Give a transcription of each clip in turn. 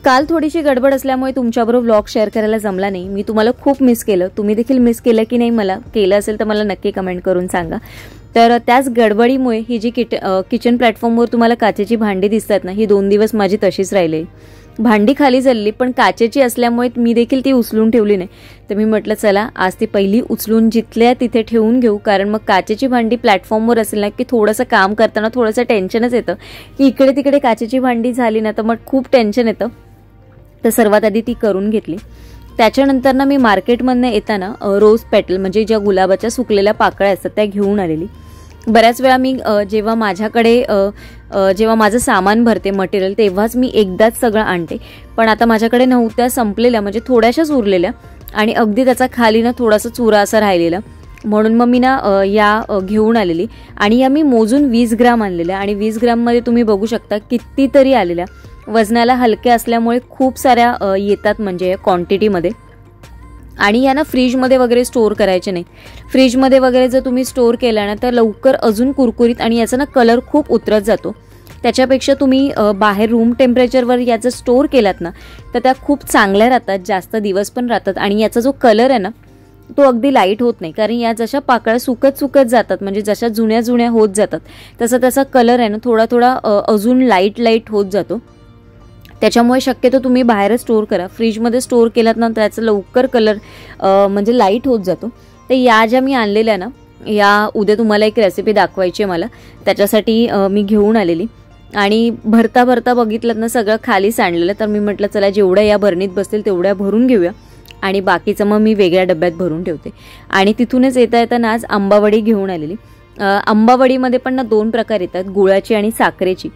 काल थोडीशी गडबड असल्यामुळे तुमच्याबरोबर व्लॉग शेअर करायला जमला नाही. मी तुम्हाला खूप मिस केलं. तुम्ही देखील मिस केलं की नाही, मला केलं असेल तर मला नक्की कमेंट करून सांगा. तर त्याच गडबडीमुळे ही जी किचन प्लॅटफॉर्मवर तुम्हाला काचेची भांडी दिसतात ना, ही 2 दिवस माझी तशीच राहिली. भांडी खाली झाली, पण काचेची असल्यामुळे मी देखील ती उचलून ठेवली नाही. तर मी म्हटलं चला आज ती पहिली उचलून जिथल्या तिथे ठेवून घेऊ, कारण मग काचेची भांडी प्लॅटफॉर्मवर असेल ना की थोडंसं काम करताना थोडंसं टेन्शनच येतं की इकडे तिकडे काचेची भांडी झाली ना तर मग खूप टेन्शन येतं. तर सर्वात आधी ती करून घेतली. त्याच्यानंतर ना मी मार्केटमधनं येताना रोज पेटल म्हणजे ज्या गुलाबाच्या सुकलेल्या पाकळ्या असतात त्या घेऊन आलेली. बऱ्याच वेळा मी जेव्हा माझ्याकडे जेव्हा माझं सामान भरते मटेरियल तेव्हाच मी एकदाच सगळं आणते, पण आता माझ्याकडे नव्हत्या, संपलेल्या म्हणजे थोड्याशाच उरलेल्या आणि अगदी त्याचा खाली ना थोडासा चुरा असा राहिलेला, म्हणून मग मी ना या घेऊन आलेली. आणि या मी मोजून 20 ग्राम आणलेल्या आणि 20 ग्राममध्ये तुम्ही बघू शकता कितीतरी आलेल्या. वजनाला हलक्या असल्यामुळे खूप साऱ्या येतात म्हणजे क्वांटिटीमध्ये. आणि या ना फ्रीजमध्ये वगैरे स्टोअर करायचे नाही. फ्रीजमध्ये वगैरे जर तुम्ही स्टोअर केला ना तर लवकर अजून कुरकुरीत आणि याचा ना कलर खूप उतरत जातो. त्याच्यापेक्षा तुम्ही बाहेर रूम टेम्परेचरवर याचं स्टोअर केलात ना तर त्या खूप चांगल्या राहतात, जास्त दिवस पण राहतात. आणि याचा जो कलर आहे ना तो अगदी लाईट होत नाही, कारण या जशा पाकळ्या सुकत जातात म्हणजे जशा जुन्या होत जातात तसा त्याचा कलर आहे ना थोडा अजून लाईट होत जातो. त्याच्यामुळे शक्यतो तुम्ही बाहेरच स्टोअर करा. फ्रीजमध्ये स्टोअर केलात ना त्याचा लवकर कलर म्हणजे लाईट होत जातो. तर या ज्या मी आणलेल्या ना या उद्या तुम्हाला एक रेसिपी दाखवायची आहे मला, त्याच्यासाठी मी घेऊन आलेली. आणि भरता बघितलं ना सगळं खाली सांडलेलं, तर मी म्हटलं चला जेवढ्या या भरणीत बसतील तेवढ्या भरून घेऊया आणि बाकीचं मग मी वेगळ्या डब्यात भरून ठेवते. आणि तिथूनच येता आज आंबावडी घेऊन आलेली. आंबावडीमध्ये पण ना 2 प्रकार येतात, गुळाची आणि साखरेची.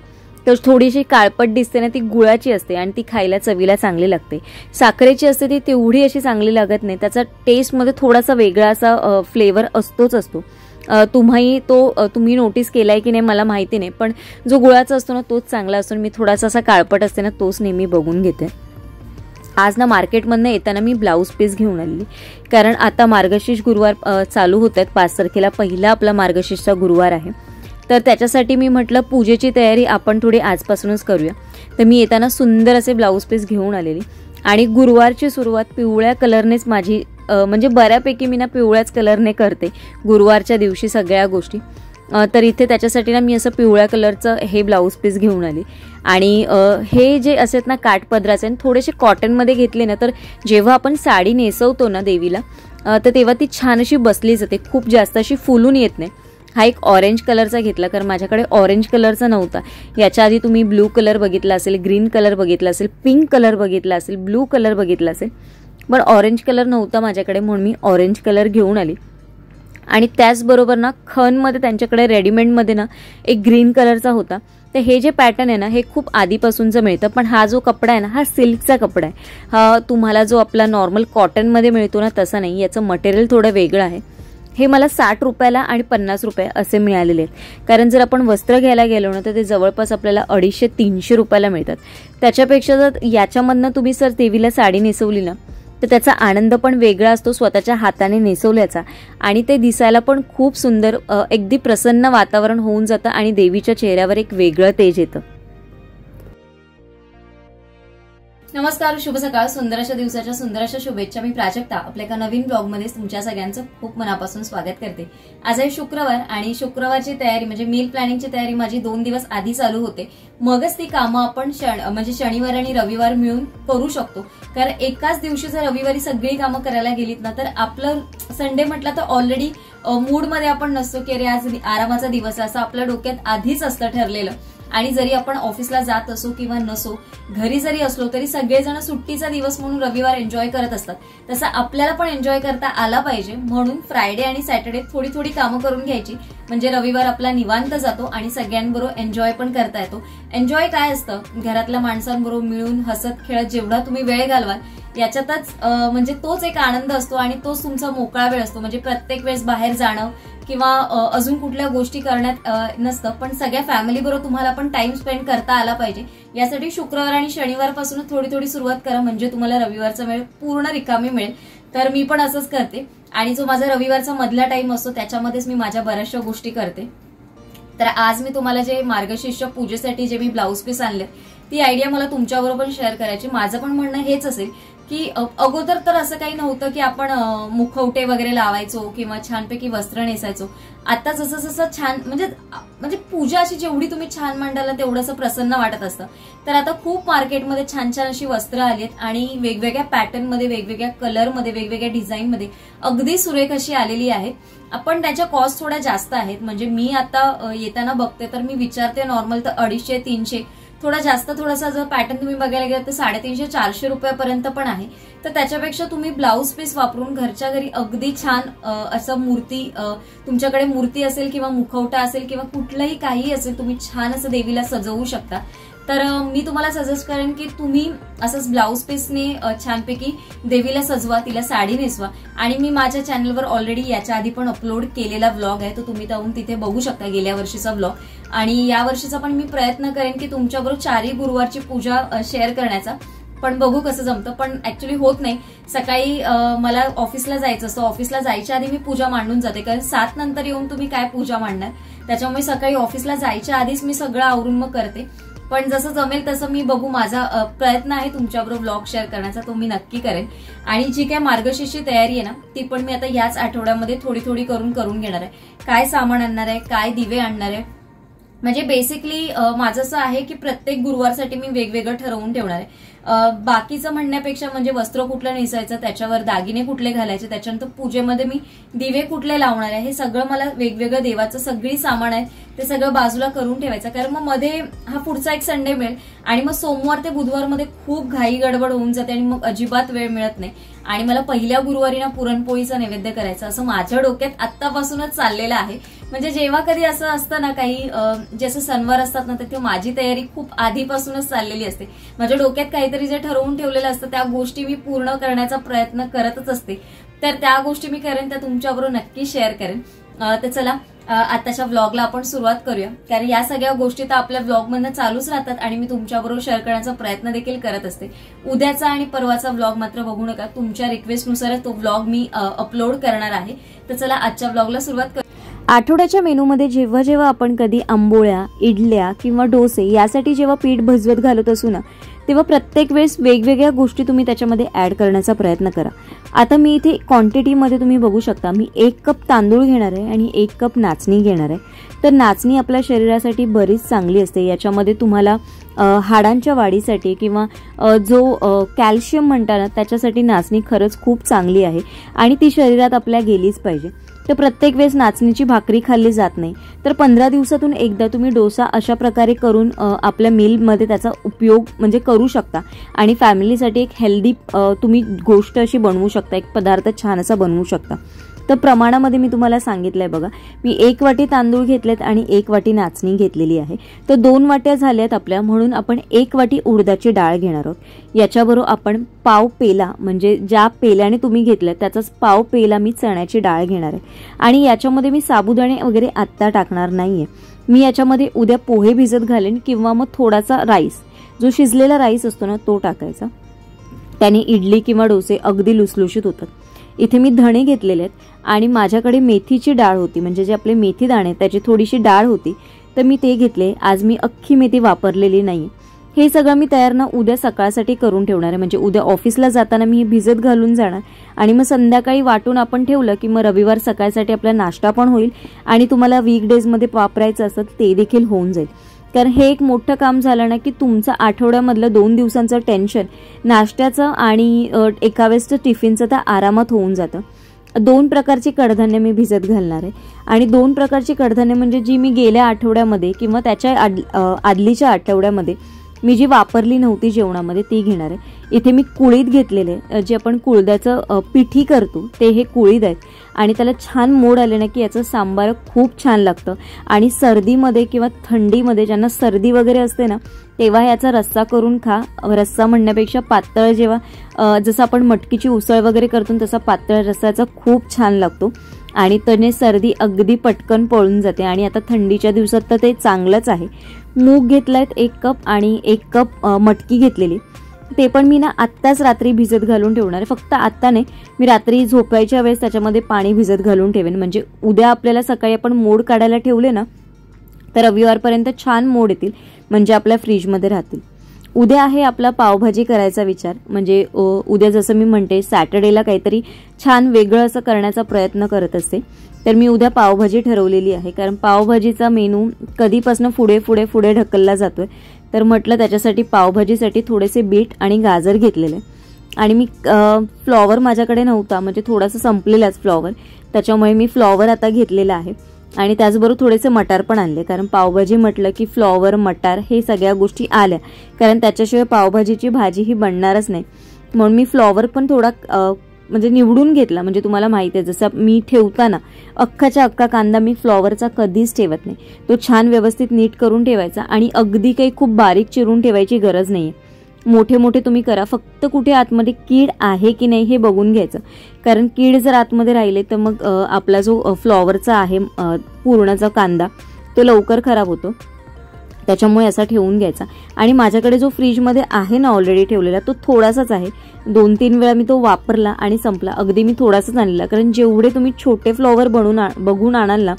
तर थोडीशी काळपट दिसते ना ती गुळाची असते आणि ती खायला चवीला चांगली लागते. साखरेची असते ती तेवढी अशी चांगली लागत नाही, त्याचा टेस्टमध्ये थोडासा वेगळा असा फ्लेवर असतो. तुम्ही नोटीस केलाय की नाही मला माहिती नाही, पण जो गुळाचा असतो ना तोच चांगला असतो. मी थोडासा असा काळपट असते ना तोच नेहमी बघून घेते. आज ना मार्केटमधनं येताना मी ब्लाऊज पीस घेऊन आलेली, कारण आता मार्गशीर्ष गुरुवार चालू होत आहेत. 5 तारखेला पहिला आपला मार्गशीर्षचा गुरुवार आहे. तर त्याच्यासाठी मी म्हटलं पूजेची तयारी आपण थोडी आजपासूनच करूया. तर मी येताना सुंदर असे ब्लाऊज पीस घेऊन आलेली. आणि गुरुवारची सुरुवात पिवळ्या कलरनेच माझी म्हणजे बऱ्यापैकी मी ना पिवळ्याच कलरने करते गुरुवारच्या दिवशी सगळ्या गोष्टी. तर इथे त्याच्यासाठी ना मी असं पिवळ्या कलरचं हे ब्लाऊज पीस घेऊन आली. आणि हे जे असतात ना काठपदराचे आणि थोडेसे कॉटनमध्ये घेतले ना तर जेव्हा आपण साडी नेसवतो ना देवीला तर तेव्हा ती छान अशी बसली जाते, खूप जास्त अशी फुलून येत नाही. हा एक ऑरेंज कलरचा घेतला, कारण माझ्याकडे ऑरेंज कलरचा नव्हता. याच्या आधी तुम्ही ब्लू कलर बघितला असेल, ग्रीन कलर बघितला असेल, पिंक कलर बघितला असेल, ब्लू कलर बघितला असेल, पण ऑरेंज कलर नव्हता माझ्याकडे, म्हणून मी ऑरेंज कलर घेऊन आली. आणि त्याचबरोबर ना खणमध्ये त्यांच्याकडे रेडीमेडमध्ये ना एक ग्रीन कलरचा होता. तर हे जे पॅटर्न आहे ना हे खूप आधीपासूनचं मिळतं, पण हा जो कपडा आहे ना हा सिल्कचा कपडा आहे. हा तुम्हाला जो आपला नॉर्मल कॉटनमध्ये मिळतो ना तसा नाही, याचं मटेरियल थोडं वेगळं आहे. हे मला 60 रुपयाला आणि 50 रुपये असे मिळालेले आहेत, कारण जर आपण वस्त्र घ्यायला गेलो ना तर ते जवळपास आपल्याला 250-300 रुपयाला मिळतात. त्याच्यापेक्षा जर याच्यामधनं तुम्ही जर देवीला साडी नेसवली ना तर त्याचा आनंद पण वेगळा असतो स्वतःच्या हाताने नेसवल्याचा, आणि ते दिसायला पण खूप सुंदर अगदी प्रसन्न वातावरण होऊन जातं आणि देवीच्या चेहऱ्यावर एक वेगळं तेज येतं. नमस्कार, शुभ सकाळ. सुंदर अशा दिवसाच्या सुंदर अशा शुभेच्छा. मी प्राजक्ता आपल्या एका नवीन ब्लॉगमध्ये तुमच्या सगळ्यांचं खूप मनापासून स्वागत करते. आज आहे शुक्रवार आणि शुक्रवारची तयारी म्हणजे मील प्लॅनिंगची तयारी माझी 2 दिवस आधी चालू होते. मगच ती कामं आपण म्हणजे शनिवार आणि रविवार मिळून करू शकतो, कारण एकाच दिवशी जर रविवारी सगळी कामं करायला गेलीत ना तर आपलं संडे म्हटलं तर ऑलरेडी मूडमध्ये आपण नसतो की अरे आज आरामाचा दिवस आहे असं आपल्या डोक्यात आधीच असतं ठरलेलं. आणि जरी आपण ऑफिसला जात असो किंवा नसो, घरी जरी असलो तरी सगळेजण सुट्टीचा दिवस म्हणून रविवार एन्जॉय करत असतात. तसं आपल्याला पण एन्जॉय करता आला पाहिजे, म्हणून फ्रायडे आणि सॅटर्डे थोडी कामं करून घ्यायची, म्हणजे रविवार आपला निवांत जातो आणि सगळ्यांबरोबर एन्जॉय पण करता येतो. एन्जॉय काय असतं, घरातल्या माणसांबरोबर मिळून हसत खेळत जेवढा तुम्ही वेळ घालवाल याच्यातच म्हणजे तोच एक आनंद असतो आणि तोच तुमचा मोकळा वेळ असतो. म्हणजे प्रत्येक वेळेस बाहेर जाणं किंवा अजून कुठल्या गोष्टी करण्यात नसतं, पण सगळ्या फॅमिली बरोबर तुम्हाला पण टाइम स्पेंड करता आला पाहिजे. यासाठी शुक्रवार आणि शनिवार पासून थोडी सुरुवात करा, म्हणजे तुम्हाला रविवारचा वेळ पूर्ण रिकामी मिळेल. तर मी पण असंच करते आणि जो माझा रविवारचा मधला टाइम असतो त्याच्यामध्येच मी माझ्या बऱ्याचशा गोष्टी करते. तर आज मी तुम्हाला जे मार्गशीर्ष पूजेसाठी जे मी ब्लाऊज पीस आणले ती आयडिया मला तुमच्याबरोबर शेअर करायची. माझं पण म्हणणं हेच असेल की अगोदर तर असं काही नव्हतं की आपण मुखवटे वगैरे लावायचो किंवा छानपैकी वस्त्र नेसायचो. आता जसं जसं छान म्हणजे पूजा अशी जेवढी तुम्ही छान मांडाला तेवढंसं प्रसन्न वाटत असतं. तर आता खूप मार्केटमध्ये छान छान अशी वस्त्र आली आहेत आणि वेगवेगळ्या पॅटर्नमध्ये, वेगवेगळ्या कलरमध्ये, वेगवेगळ्या डिझाईनमध्ये अगदी सुरेख अशी आलेली आहेत. आपण त्याच्या कॉस्ट थोड्या जास्त आहेत. म्हणजे मी आता येताना बघते तर मी विचारते नॉर्मल तर 250-300, थोडा जास्त थोडासा जर पॅटर्न तुम्ही बघायला गेलात तर 350-400 रुपयापर्यंत पण आहे. तर त्याच्यापेक्षा तुम्ही ब्लाऊज पीस वापरून घरच्या घरी अगदी छान असं मूर्ती, तुमच्याकडे मूर्ती असेल किंवा मुखवटा असेल किंवा कुठलंही काही असेल, तुम्ही छान असं देवीला सजवू शकता. तर मी तुम्हाला सजेस्ट करेन की तुम्ही असंच ब्लाऊज पीसने छानपैकी देवीला सजवा, तिला साडी नेसवा. आणि मी माझ्या चॅनलवर ऑलरेडी याच्या आधी पण अपलोड केलेला व्लॉग आहे, तो तुम्ही जाऊन तिथे बघू शकता, गेल्या वर्षीचा व्लॉग. आणि या वर्षीचा पण मी प्रयत्न करेन की तुमच्याबरोबर 4 गुरुवारची पूजा शेअर करण्याचा. पण बघू कसं जमतं. पण ऍक्च्युली होत नाही. सकाळी मला ऑफिसला जायचं असतं. ऑफिसला जायच्या आधी मी पूजा मांडून जाते, कारण 7 नंतर येऊन तुम्ही काय पूजा मांडणार. त्याच्यामुळे सकाळी ऑफिसला जायच्या आधीच मी सगळं आवरून मग करते. पण जसं जमेल तसं मी बघू. माझा प्रयत्न आहे तुमच्याबरोबर व्लॉग शेअर करण्याचा, तो मी नक्की करेन. आणि जी काय मार्गशीर्षची तयारी आहे ना, ती पण मी आता याच आठवड्यामध्ये थोडी थोडी करून घेणार आहे. काय सामान आणणार आहे, काय दिवे आणणार आहे, म्हणजे बेसिकली माझं असं आहे की प्रत्येक गुरुवारसाठी मी वेगवेगळं ठरवून ठेवणार आहे. बाकीचं म्हणण्यापेक्षा म्हणजे वस्त्र कुठलं नेसायचं, त्याच्यावर दागिने कुठले घालायचे, त्याच्यानंतर पूजेमध्ये मी दिवे कुठले लावणार आहे, हे सगळं मला वेगवेगळं देवाचं सगळी सामान आहे ते सगळं बाजूला करून ठेवायचं. कारण मग मध्ये हा पुढचा एक संडे मिळेल आणि मग सोमवार ते बुधवारमध्ये खूप घाई गडबड होऊन जाते आणि मग अजिबात वेळ मिळत नाही. आणि मला पहिल्या गुरुवारी ना पुरणपोळीचा नैवेद्य करायचा असं माझ्या डोक्यात आत्तापासूनच चाललेलं आहे. म्हणजे जेव्हा कधी असं असतं ना, काही जसं सणवार असतात ना, तर माझी तयारी खूप आधीपासूनच चाललेली असते. माझ्या डोक्यात काहीतरी जे ठरवून ठेवलेलं असतं त्या गोष्टी मी पूर्ण करण्याचा प्रयत्न करतच असते. तर त्या गोष्टी मी करेन, त्या तुमच्याबरोबर नक्की शेअर करेन. तर चला आताच्या व्लॉगला आपण सुरुवात करूया, कारण या सगळ्या गोष्टी तर आपल्या व्लॉगमधनं चालूच राहतात आणि मी तुमच्याबरोबर शेअर करण्याचा प्रयत्न देखील करत असते. उद्याचा आणि परवाचा व्लॉग मात्र बघू नका, तुमच्या रिक्वेस्टनुसारच तो व्लॉग मी अपलोड करणार आहे. तर चला आजच्या व्लॉगला सुरुवात करू. आठवड्याच्या मेनूमध्ये जेव्हा जेव्हा आपण कधी आंबोळ्या, इडल्या किंवा डोसे यासाठी जेव्हा पीठ भिजवत घालत असू ना, तेव्हा प्रत्येक वेळेस वेगवेगळ्या गोष्टी तुम्ही त्याच्यामध्ये ऍड करण्याचा प्रयत्न करा. आता मी इथे क्वांटिटीमध्ये तुम्ही बघू शकता, मी 1 कप तांदूळ घेणार आहे आणि 1 कप नाचणी घेणार आहे. तर नाचणी आपल्या शरीरासाठी बरीच चांगली असते. याच्यामध्ये तुम्हाला हाडांच्या वाढीसाठी किंवा जो कॅल्शियम म्हणता ना, त्याच्यासाठी नाचणी खरंच खूप चांगली आहे आणि ती शरीरात आपल्या गेलीच पाहिजे. तर प्रत्येक वेळेस नाचणीची भाकरी खाल्ली जात नाही, तर 15 दिवसातून एकदा तुम्ही डोसा अशा प्रकारे करून आपल्या मीलमध्ये त्याचा उपयोग म्हणजे करू शकता आणि फॅमिलीसाठी एक हेल्दी तुम्ही गोष्ट अशी बनवू शकता, एक पदार्थ छान असा बनवू शकता. तर प्रमाणामध्ये मी तुम्हाला सांगितलंय बघा, मी 1 वाटी तांदूळ घेतलेत आणि 1 वाटी नाचणी घेतलेली आहे. तर 2 वाट्या झाल्यात आपल्या, म्हणून आपण 1 वाटी उडदाची डाळ घेणार आहोत. याच्याबरोबर आपण पाव पेला, म्हणजे ज्या पेल्याने तुम्ही घेतलं त्याचाच पाव पेला मी चण्याची डाळ घेणार आहे. आणि याच्यामध्ये मी साबुदाणे वगैरे आत्ता टाकणार नाहीये. मी याच्यामध्ये उद्या पोहे भिजत घालेन किंवा मग थोडासा राईस, जो शिजलेला राईस असतो ना, तो टाकायचा. त्याने इडली किंवा डोसे अगदी लुसलुशीत होतात. इथे मी धणे घेतलेले आहेत आणि माझ्याकडे मेथीची डाळ होती, म्हणजे जे आपले मेथी दाणे त्याची थोडीशी डाळ होती, तर मी ते घेतले. आज मी अख्खी मेथी वापरलेली नाही. हे सगळं मी तयार ना उद्या सकाळसाठी करून ठेवणार आहे. म्हणजे उद्या ऑफिसला जाताना मी हे भिजत घालून जाणार आणि मग संध्याकाळी वाटून आपण ठेवलं की मग रविवार सकाळसाठी आपला नाश्ता पण होईल आणि तुम्हाला वीकडेजमध्ये वापरायचं असतं ते देखील होऊन जाईल. कारण हे एक मोठं काम झालं ना की तुमचं आठवड्यामधलं 2 दिवसांचं टेन्शन नाश्त्याचं आणि एका वेळेसचं टिफिनचं तर आरामात होऊन जातं. 2 प्रकारची कडधान्य मी भिजत घालणार आहे आणि 2 प्रकारची कडधान्य म्हणजे जी मी गेल्या आठवड्यामध्ये किंवा त्याच्या आदलीच्या आठवड्यामध्ये मी जी वापरली नव्हती जेवणामध्ये ती घेणार आहे. इथे मी कुळीद घेतलेले, जे आपण कुळदाचं पिठी करतो ते हे कुळीद आहेत आणि त्याला छान मोड आले ना की याचं सांबार खूप छान लागतं. आणि सर्दीमध्ये किंवा थंडीमध्ये ज्यांना सर्दी वगैरे असते ना, तेव्हा याचा रस्सा करून खा. रस्सा म्हणण्यापेक्षा पातळ, जेव्हा जसं आपण मटकीची उसळ वगैरे करतो तसा पातळ रस्साचा खूप छान लागतो आणि त्याने सर्दी अगदी पटकन पळून जाते. आणि आता थंडीच्या दिवसात तर ते चांगलंच आहे. मूग घेतलायत 1 कप आणि 1 कप मटकी घेतलेली, ते पण मी ना आत्ताच रात्री भिजत घालून ठेवणार आहे. फक्त आत्ता नाही, मी रात्री झोपायच्या वेळेस त्याच्यामध्ये पाणी भिजत घालून ठेवेन. म्हणजे उद्या आपल्याला सकाळी आपण मोड काढायला ठेवले ना, तर रविवारपर्यंत छान मोड येतील, म्हणजे आपल्या फ्रीजमध्ये राहतील. उद्या आहे आपला पावभाजी करायचा विचार. म्हणजे उद्या जसं मी म्हणते सॅटर्डेला काहीतरी छान वेगळं असं करण्याचा प्रयत्न करत असते. तर मी उद्या पावभाजी ठरवलेली आहे, कारण पावभाजीचा मेनू कधीपासून पुढे ढकलला जातोय. तर म्हटलं त्याच्यासाठी पावभाजीसाठी थोडेसे बीट आणि गाजर घेतलेले. आणि मी फ्लॉवर माझ्याकडे नव्हता, म्हणजे थोडासा संपलेलाच फ्लॉवर, त्याच्यामुळे मी फ्लॉवर आता घेतलेला आहे. आणि त्याचबरोबर थोडेसे मटार पण आणले, कारण पावभाजी म्हटलं की फ्लॉवर मटार हे सगळ्या गोष्टी आल्या, कारण त्याच्याशिवाय पावभाजीची भाजी ही बनणारच नाही. म्हणून मी फ्लॉवर पण थोडा म्हणजे निवडून घेतला. म्हणजे तुम्हाला माहिती आहे जसं मी ठेवताना अख्खाच्या अख्खा कांदा मी फ्लॉवरचा कधीच ठेवत नाही. तो छान व्यवस्थित नीट करून ठेवायचा आणि अगदी काही खूप बारीक चिरून ठेवायची गरज नाहीये. मोठे मोठे तुम्ही करा, फक्त कुठे आतमध्ये कीड आहे की नाही हे बघून घ्यायचं. कारण कीड जर आतमध्ये राहिले तर मग आपला जो फ्लॉवरचा आहे पूर्णचा कांदा तो लवकर खराब होतो. त्याच्यामुळे असा ठेवून घ्यायचा. आणि माझ्याकडे जो फ्रीजमध्ये आहे ना ऑलरेडी ठेवलेला तो थोडासाच आहे. 2-3 वेळा मी तो वापरला आणि संपला. अगदी मी थोडासाच आणलेला, कारण जेवढे तुम्ही छोटे फ्लॉवर बघून आणाल ना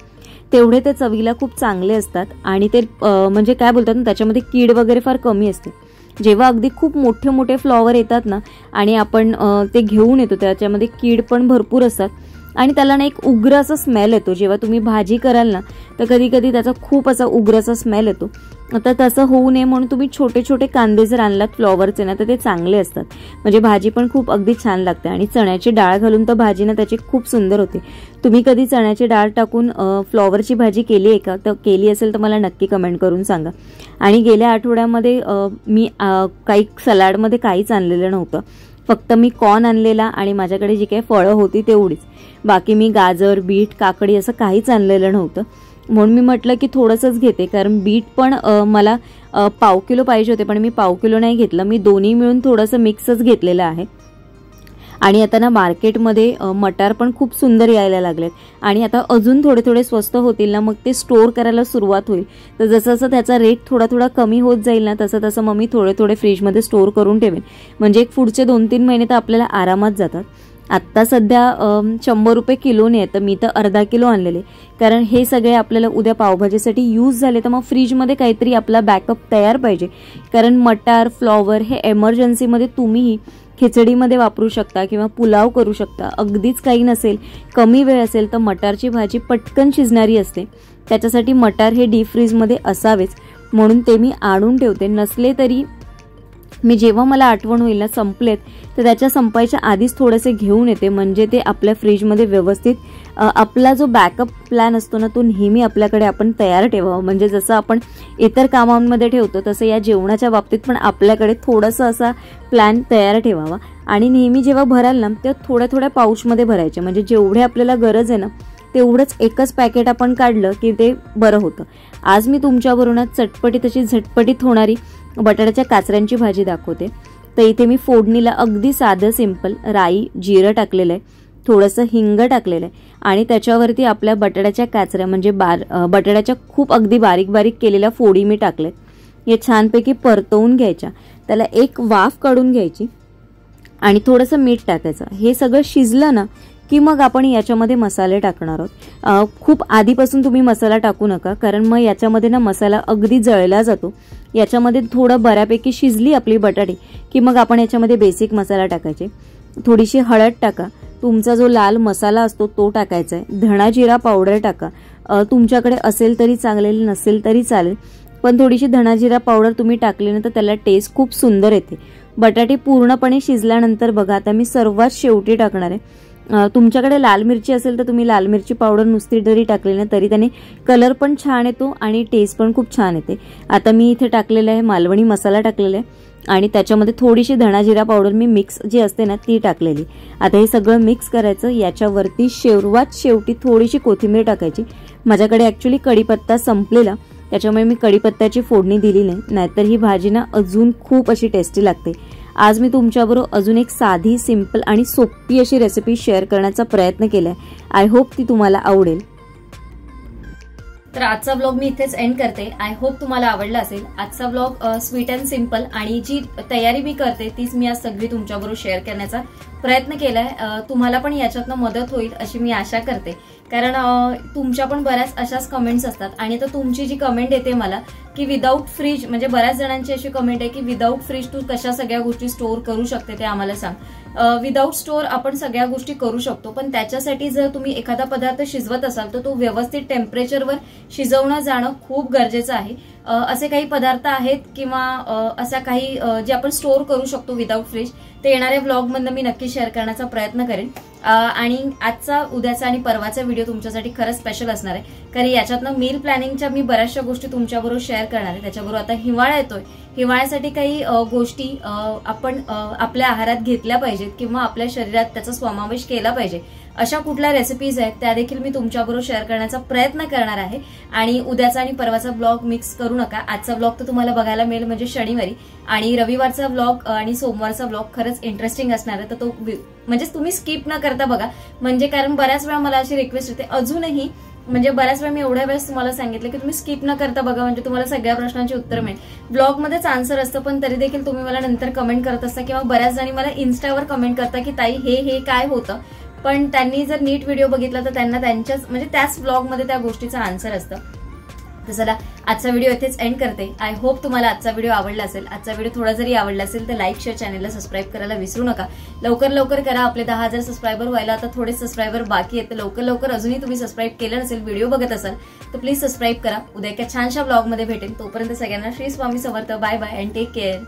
तेवढे ते चवीला खूप चांगले असतात. आणि ते म्हणजे काय बोलतात ना त्याच्यामध्ये कीड वगैरे फार कमी असते. जेव्हा अगदी खूप मोठे मोठे फ्लॉवर येतात ना आणि आपण ते घेऊन येतो त्याच्यामध्ये कीड पण भरपूर असतात आणि त्याला ना एक उग्र असा स्मेल येतो. जेव्हा तुम्ही भाजी कराल ना तर कधी कधी त्याचा खूप असा उग्र असा स्मेल येतो. आता तसं होऊ नये म्हणून तुम्ही छोटे छोटे कांदे जर आणलात फ्लॉवरचे ना तर ते चांगले असतात. म्हणजे भाजी पण खूप अगदी छान लागते. आणि चण्याची डाळ घालून तर भाजी ना त्याची खूप सुंदर होते. तुम्ही कधी चण्याची डाळ टाकून फ्लॉवरची भाजी केली आहे का? तर केली असेल तर मला नक्की कमेंट करून सांगा. आणि गेल्या आठवड्यामध्ये मी काही सलाडमध्ये काहीच आणलेलं नव्हतं. फक्त मी कॉर्न आणलेला आणि माझ्याकडे जी काही फळं होती तेवढीच. बाकी मी गाजर बीट काकडी असं काहीच आणलेलं नव्हतं. म्हणून मी म्हटलं की थोडंसंच घेते, कारण बीट पण मला 1/2 किलो पाहिजे होते, पण मी 1/2 किलो नाही घेतलं. मी दोन्ही मिळून थोडंसं मिक्सच घेतलेलं आहे. आणि आता ना मार्केटमध्ये मटार पण खूप सुंदर यायला लागलेत आणि आता अजून थोडे थोडे स्वस्त होतील ना मग ते स्टोअर करायला सुरुवात होईल. तर जसं जसं त्याचा रेट थोडा थोडा कमी होत जाईल ना तसं तसं मग मी थोडे थोडे फ्रीजमध्ये स्टोअर करून ठेवेन. म्हणजे एक पुढचे 2-3 महिने तर आपल्याला आरामात जातात. आत्ता सध्या 100 रुपये किलोने आहे, तर मी तर अर्धा किलो आणलेले, कारण हे सगळे आपल्याला उद्या पावभाजीसाठी यूज झाले तर मग फ्रीजमध्ये काहीतरी आपला बॅकअप तयार पाहिजे. कारण मटार फ्लॉवर हे एमर्जन्सीमध्ये तुम्हीही खिचडीमध्ये वापरू शकता किंवा पुलाव करू शकता. अगदीच काही नसेल, कमी वेळ असेल तर मटारची भाजी पटकन शिजणारी असते. त्याच्यासाठी मटार हे डीप फ्रीजमध्ये असावेच, म्हणून ते मी आणून ठेवते. नसले तरी मी जेव्हा मला आठवण होईल ना संपलेत तर त्याच्या संपायच्या आधीच थोडेसे घेऊन येते. म्हणजे ते आपल्या फ्रीजमध्ये व्यवस्थित आपला जो बॅकअप प्लॅन असतो ना तो नेहमी आपल्याकडे आपण तयार ठेवावा. म्हणजे जसं आपण इतर कामांमध्ये ठेवतो तसं या जेवणाच्या बाबतीत पण आपल्याकडे थोडंसं असा प्लॅन तयार ठेवावा. आणि नेहमी जेव्हा भराल ना ते थोड्या थोड्या पाऊचमध्ये भरायचे. म्हणजे जेवढे आपल्याला गरज आहे ना तेवढंच एकच पॅकेट आपण काढलं की ते बरं होतं. आज मी तुमच्याबरोबर चटपटीत अशी झटपटीत होणारी बटाट्याच्या काचऱ्यांची भाजी दाखवते. तर इथे मी फोडणीला अगदी साधं सिंपल राई जिरं टाकलेलं आहे, थोडंसं हिंग टाकलेलं आहे आणि त्याच्यावरती आपल्या बटाट्याच्या काचऱ्या म्हणजे बटाट्याच्या खूप अगदी बारीक बारीक केलेल्या फोडी मी टाकले. हे छानपैकी परतवून घ्यायच्या, त्याला एक वाफ काढून घ्यायची आणि थोडंसं मीठ टाकायचं. हे सगळं शिजलं ना की मग आपण याच्यामध्ये मसाले टाकणार आहोत. खूप आधीपासून तुम्ही मसाला टाकू नका, कारण मग याच्यामध्ये ना मसाला अगदी जळला जातो. याच्यामध्ये थोडं बऱ्यापैकी शिजली आपली बटाटी की मग आपण याच्यामध्ये बेसिक मसाला टाकायचे. थोडीशी हळद टाका, तुमचा जो लाल मसाला असतो तो टाकायचा आहे, धणा जिरा पावडर टाका. तुमच्याकडे असेल तरी चालेल, नसेल तरी चालेल, पण थोडीशी धणा जिरा पावडर तुम्ही टाकली ना तर त्याला टेस्ट खूप सुंदर येते. बटाटे पूर्णपणे शिजल्यानंतर बघा आता मी सर्वात शेवटी टाकणार आहे. तुमच्याकडे लाल मिरची असेल तर तुम्ही लाल मिरची पावडर नुसती जरी टाकली ना तरी त्याने कलर पण छान येतो आणि टेस्ट पण खूप छान येते. आता मी इथे टाकलेला आहे मालवणी मसाला टाकलेला आहे आणि त्याच्यामध्ये थोडीशी धणा जिरा पावडर मी मिक्स जी असते ना ती टाकलेली. आता हे सगळं मिक्स करायचं. याच्यावरती शेवटी थोडीशी कोथिंबीर टाकायची. माझ्याकडे ॲक्च्युली कढीपत्ता संपलेला त्याच्यामुळे मी कढीपत्त्याची फोडणी दिली नाही, नाहीतर ही भाजी ना अजून खूप अशी टेस्टी लागते. आज मी तुमच्याबरोबर अजून एक साधी सिंपल आणि सोपी अशी रेसिपी शेअर करण्याचा प्रयत्न केलाय. आय होप ती तुम्हाला आवडेल. तर आजचा व्लॉग मी इथेच एंड करते. आय होप तुम्हाला आवडला असेल. आजचा व्लॉग स्वीट अँड सिंपल आणि जी तयारी मी करते तीच मी आज सगळी तुमच्याबरोबर शेअर करण्याचा प्रयत्न केलाय. तुम्हाला पण याच्यातनं मदत होईल अशी मी आशा करते, कारण तुमच्या पण बऱ्याच अशाच कमेंट्स असतात. आणि तर तुमची जी कमेंट येते मला की विदाऊट फ्रीज, म्हणजे बऱ्याच जणांची अशी कमेंट आहे की विदाऊट फ्रीज तू कशा सगळ्या गोष्टी स्टोअर करू शकते ते आम्हाला सांग. विदाऊट स्टोअर आपण सगळ्या गोष्टी करू शकतो, पण त्याच्यासाठी जर तुम्ही एखादा पदार्थ शिजवत असाल तर तो व्यवस्थित टेम्परेचरवर शिजवणं जाणं खूप गरजेचं आहे. असे काही पदार्थ आहेत किंवा असा काही जे आपण स्टोअर करू शकतो विदाऊट फ्रीज, ते येणाऱ्या व्लॉगमधनं मी नक्की शेअर करण्याचा प्रयत्न करेन. आणि आजचा, उद्याचा आणि परवाचा व्हिडिओ तुमच्यासाठी खरंच स्पेशल असणार आहे, कारण याच्यातनं मील प्लॅनिंगच्या मी बऱ्याचशा गोष्टी तुमच्याबरोबर शेअर करणार आहे. त्याच्याबरोबर आता हिवाळा येतोय, हिवाळ्यासाठी काही गोष्टी आपण आपल्या आहारात घेतल्या पाहिजेत किंवा आपल्या शरीरात त्याचा समावेश केला पाहिजे, अशा कुठल्या रेसिपीज आहेत त्या देखील मी तुमच्याबरोबर शेअर करण्याचा प्रयत्न करणार आहे. आणि उद्याचा आणि परवाचा ब्लॉग मिक्स करू नका. आजचा ब्लॉग तर तुम्हाला बघायला मिळेल म्हणजे शनिवारी, आणि रविवारचा ब्लॉग आणि सोमवारचा ब्लॉग खरंच इंटरेस्टिंग असणार आहे, तर तो म्हणजे तुम्ही स्किप न करता बघा. म्हणजे कारण बऱ्याच वेळा मला अशी रिक्वेस्ट येते, अजूनही म्हणजे बऱ्याच वेळा मी एवढ्या वेळेस तुम्हाला सांगितलं की तुम्ही स्किप न करता बघा, म्हणजे तुम्हाला सगळ्या प्रश्नांची उत्तर मिळेल. ब्लॉगमध्येच आन्सर असतं, पण तरी देखील तुम्ही मला नंतर कमेंट करत असता किंवा बऱ्याच जणी मला इन्स्टावर कमेंट करता की ताई हे काय होतं, पण त्यांनी जर नीट व्हिडिओ बघितला तर त्यांना त्यांच्याच म्हणजे त्याच ब्लॉगमध्ये त्या गोष्टीचा आन्सर असतं. तर चला, आजचा व्हिडिओ इथेच एंड करते. आय होप तुम्हाला आजचा व्हिडिओ आवडला असेल. आजचा व्हिडिओ थोडा जरी आवडला असेल तर लाईक, शेअर, चॅनलला सबस्क्राईब करायला विसरू नका. लवकर करा, आपले 10,000 सबस्क्रायबर व्हायला आता थोडे सबस्क्रायबर बाकी आहेत. लवकर अजूनही तुम्ही सबस्क्राईब केलं नसेल, व्हिडिओ बघत असाल तर प्लीज सबस्क्राईब करा. उद्या एका छानशा ब्लॉगमध्ये भेटेन. तोपर्यंत सगळ्यांना Shri Swami Samarth. Bye bye and take care.